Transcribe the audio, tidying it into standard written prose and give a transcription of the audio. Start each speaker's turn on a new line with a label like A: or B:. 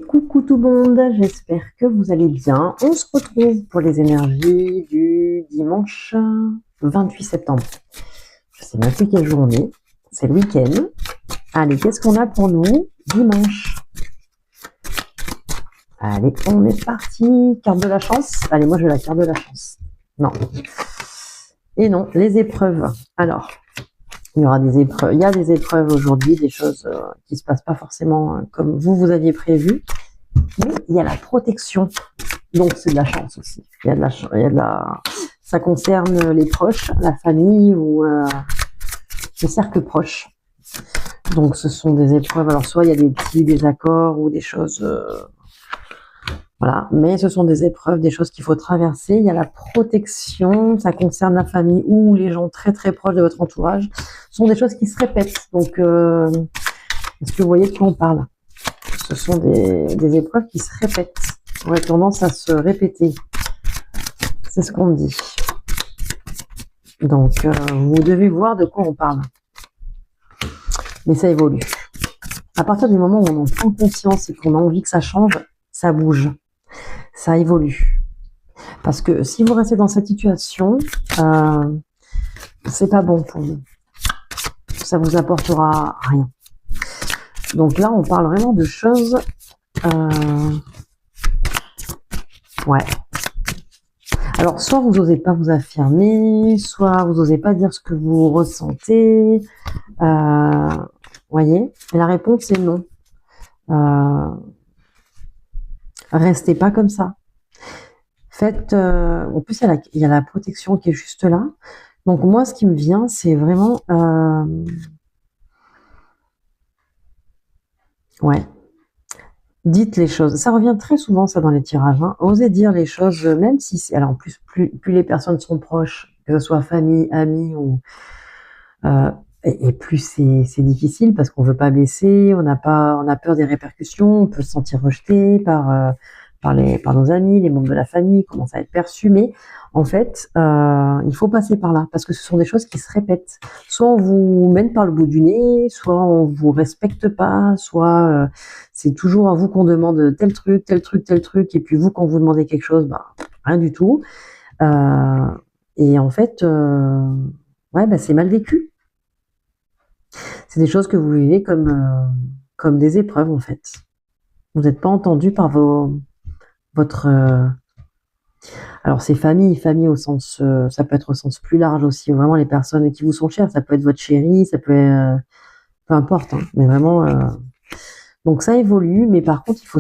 A: Coucou tout le monde, j'espère que vous allez bien. On se retrouve pour les énergies du dimanche 28 septembre. Je sais même plus quelle journée, c'est le week-end. Allez, qu'est-ce qu'on a pour nous dimanche? Allez, on est parti. Carte de la chance. Allez, moi je veux la carte de la chance. Non. Et non, les épreuves. Alors, il y aura des épreuves. Il y a des épreuves aujourd'hui, des choses qui se passent pas forcément comme vous aviez prévu. Mais il y a la protection. Donc c'est de la chance aussi. Il y a de la, ça concerne les proches, la famille ou le cercle proche. Donc ce sont des épreuves. Alors soit il y a des petits désaccords ou des choses, voilà. Mais ce sont des épreuves, des choses qu'il faut traverser. Il y a la protection. Ça concerne la famille ou les gens très très proches de votre entourage. Ce sont des choses qui se répètent. Donc est-ce que vous voyez de quoi on parle? Ce sont des épreuves qui se répètent. On a tendance à se répéter. C'est ce qu'on dit. Donc, vous devez voir de quoi on parle. Mais ça évolue. À partir du moment où on en prend conscience et qu'on a envie que ça change, ça bouge. Ça évolue. Parce que si vous restez dans cette situation, c'est pas bon pour vous. Ça vous apportera rien. Donc là, on parle vraiment de choses... ouais. Alors, soit vous n'osez pas vous affirmer, soit vous n'osez pas dire ce que vous ressentez. Voyez, et la réponse est non. Restez pas comme ça. Faites. En plus, il y a la protection qui est juste là. Donc moi, ce qui me vient, c'est vraiment. Ouais. Dites les choses. Ça revient très souvent, ça, dans les tirages. Hein. Osez dire les choses, même si... Alors, en plus, plus les personnes sont proches, que ce soit famille, amis, ou... et plus c'est difficile, parce qu'on veut pas blesser, on a peur des répercussions, on peut se sentir rejeté par nos amis, les membres de la famille, commence à être perçu. Mais, en fait, il faut passer par là, parce que ce sont des choses qui se répètent. Soit on vous mène par le bout du nez, soit on vous respecte pas, soit c'est toujours à vous qu'on demande tel truc, tel truc, tel truc, et puis vous, quand vous demandez quelque chose, bah, rien du tout. Et en fait, ouais, bah, c'est mal vécu. C'est des choses que vous vivez comme des épreuves, en fait. Vous n'êtes pas entendu par votre... alors c'est famille au sens, ça peut être au sens plus large aussi, vraiment les personnes qui vous sont chères, ça peut être votre chérie, ça peut être, peu importe, hein, mais vraiment, donc ça évolue, mais par contre il faut